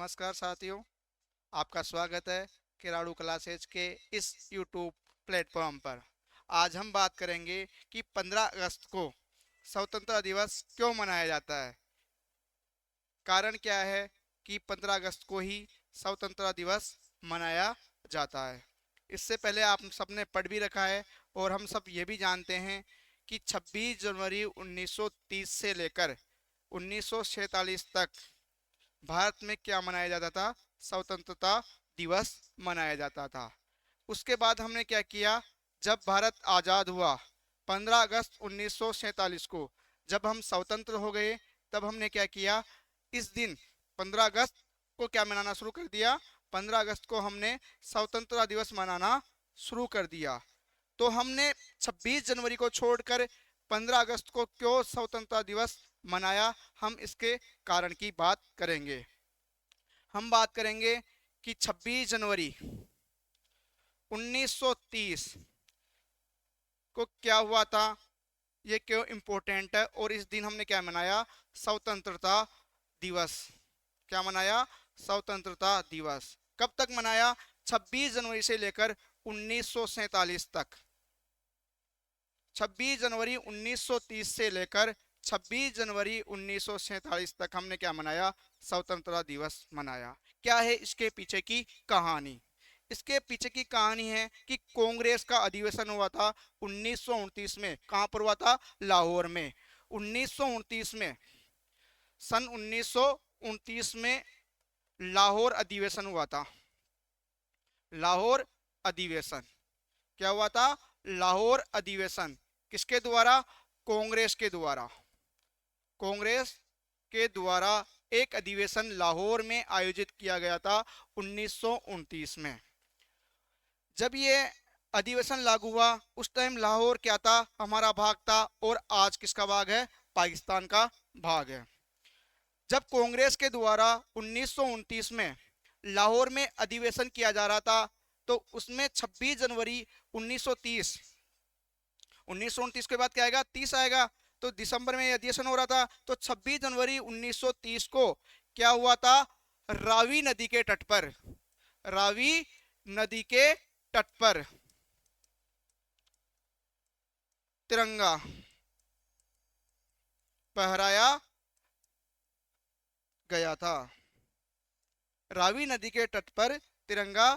नमस्कार साथियों, आपका स्वागत है किराड़ू क्लासेज के इस यूट्यूब प्लेटफॉर्म पर। आज हम बात करेंगे कि 15 अगस्त को स्वतंत्रता दिवस क्यों मनाया जाता है। कारण क्या है कि 15 अगस्त को ही स्वतंत्रता दिवस मनाया जाता है। इससे पहले आप सबने पढ़ भी रखा है और हम सब ये भी जानते हैं कि 26 जनवरी 1930 से लेकर 1947 तक भारत में क्या मनाया जाता था? स्वतंत्रता दिवस मनाया जाता था। उसके बाद हमने क्या किया, जब भारत आज़ाद हुआ 15 अगस्त 1947 को, जब हम स्वतंत्र हो गए, तब हमने क्या किया, इस दिन 15 अगस्त को क्या मनाना शुरू कर दिया। 15 अगस्त को हमने स्वतंत्रता दिवस मनाना शुरू कर दिया। तो हमने 26 जनवरी को छोड़कर 15 अगस्त को क्यों स्वतंत्रता दिवस मनाया, हम इसके कारण की बात करेंगे। हम बात करेंगे कि 26 जनवरी 1930 को क्या हुआ था, ये क्यों इम्पोर्टेंट है और इस दिन हमने क्या मनाया, स्वतंत्रता दिवस। क्या मनाया? स्वतंत्रता दिवस। कब तक मनाया? 26 जनवरी से लेकर 1947 तक। 26 जनवरी 1930 से लेकर 26 जनवरी 1947 तक हमने क्या मनाया? स्वतंत्रता दिवस मनाया। क्या है इसके पीछे की कहानी? इसके पीछे की कहानी है कि कांग्रेस का अधिवेशन हुआ था 1929 में। कहां पर हुआ था? लाहौर में। 1929 में, सन 1929 में लाहौर अधिवेशन हुआ था। लाहौर अधिवेशन क्या हुआ था? लाहौर अधिवेशन किसके द्वारा? कांग्रेस के द्वारा। कांग्रेस के द्वारा एक अधिवेशन लाहौर में आयोजित किया गया था 1929 में। जब ये अधिवेशन लागू हुआ, उस टाइम लाहौर क्या था? हमारा भाग था, और आज किसका भाग है? पाकिस्तान का भाग है। जब कांग्रेस के द्वारा 1929 में लाहौर में अधिवेशन किया जा रहा था, तो उसमें 26 जनवरी 1930, 1929 के बाद क्या आएगा? 30 आएगा। तो दिसंबर में अधिवेशन हो रहा था, तो 26 जनवरी 1930 को क्या हुआ था? रावी नदी के तट पर, रावी नदी के तट पर तिरंगा फहराया गया था। रावी नदी के तट पर तिरंगा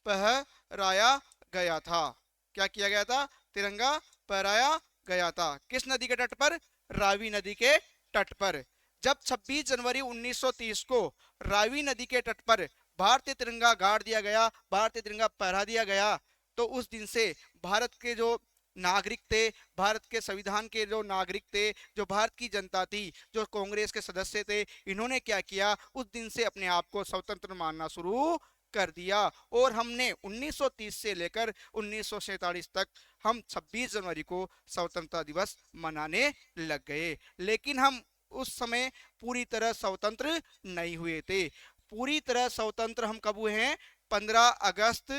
फहराया गया था। क्या किया गया था? तिरंगा फहराया गया था। किस नदी के तट पर? रावी नदी के तट पर। जब 26 जनवरी 1930 को रावी नदी के तट पर भारतीय तिरंगा गाड़ दिया गया, भारतीय तिरंगा फहरा दिया गया, तो उस दिन से भारत के जो नागरिक थे, भारत के संविधान के जो नागरिक थे, जो भारत की जनता थी, जो कांग्रेस के सदस्य थे, इन्होंने क्या किया, उस दिन से अपने आप को स्वतंत्र मानना शुरू कर दिया। और हमने 1930 से लेकर 1947 तक हम 26 जनवरी को स्वतंत्रता दिवस मनाने लग गए। लेकिन हम उस समय पूरी तरह स्वतंत्र नहीं हुए थे। पूरी तरह स्वतंत्र हम कब हुए हैं? 15 अगस्त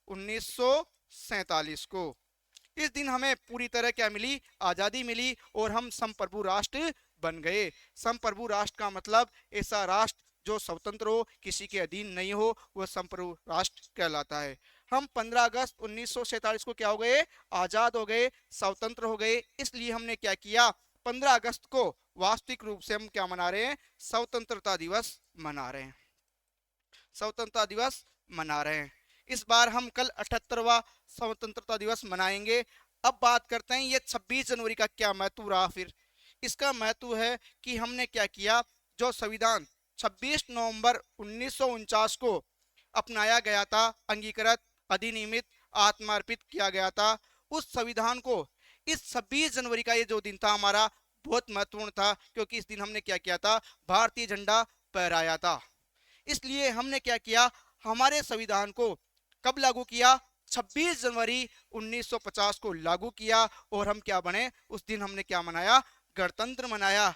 1947 को। इस दिन हमें पूरी तरह क्या मिली? आज़ादी मिली, और हम संप्रभु राष्ट्र बन गए। संप्रभु राष्ट्र का मतलब ऐसा राष्ट्र जो स्वतंत्र हो, किसी के अधीन नहीं हो, वह संप्रभु राष्ट्र कहलाता है। हम 15 अगस्त 1947 को क्या हो गए? आज़ाद हो गए, स्वतंत्र हो गए। इसलिए हमने क्या किया? 15 अगस्त को वास्तविक रूप से हम क्या मना रहे हैं? स्वतंत्रता दिवस मना रहे हैं। स्वतंत्रता दिवस मना रहे हैं। इस बार हम कल 78वां स्वतंत्रता दिवस मनाएंगे। अब बात करते हैं ये 26 जनवरी का क्या महत्व रहा। फिर इसका महत्व है कि हमने क्या किया, जो संविधान 26 नवंबर 1949 को अपनाया गया था, अंगीकृत, अधिनियमित, आत्मार्पित किया गया था, उस संविधान को इस 26 जनवरी का ये जो दिन था हमारा, बहुत महत्वपूर्ण था, क्योंकि इस दिन हमने क्या किया था? भारतीय झंडा फहराया था। इसलिए हमने क्या किया? हमारे संविधान को कब लागू किया? 26 जनवरी 1950 को लागू किया। और हम क्या बने? उस दिन हमने क्या मनाया? गणतंत्र मनाया।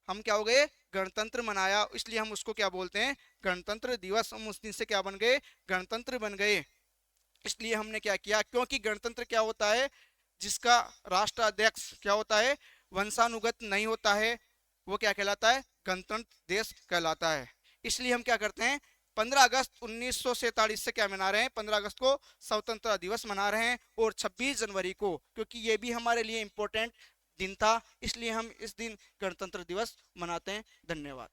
हम क्या हो गए? गणतंत्र मनाया। इसलिए हम उसको क्या बोलते हैं? गणतंत्र दिवस। हम उस दिन से क्या बन गए? गणतंत्र बन गए। इसलिए हमने क्या किया? क्योंकि गणतंत्र क्या होता है? जिसका राष्ट्राध्यक्ष क्या होता है? वंशानुगत नहीं होता है, वो क्या कहलाता है? गणतंत्र देश कहलाता है। इसलिए हम क्या करते हैं, 15 अगस्त 1947 से क्या मना रहे हैं, 15 अगस्त को स्वतंत्रता दिवस मना रहे हैं। और 26 जनवरी को, क्योंकि ये भी हमारे लिए इम्पोर्टेंट दिन था, इसलिए हम इस दिन गणतंत्र दिवस मनाते हैं। धन्यवाद।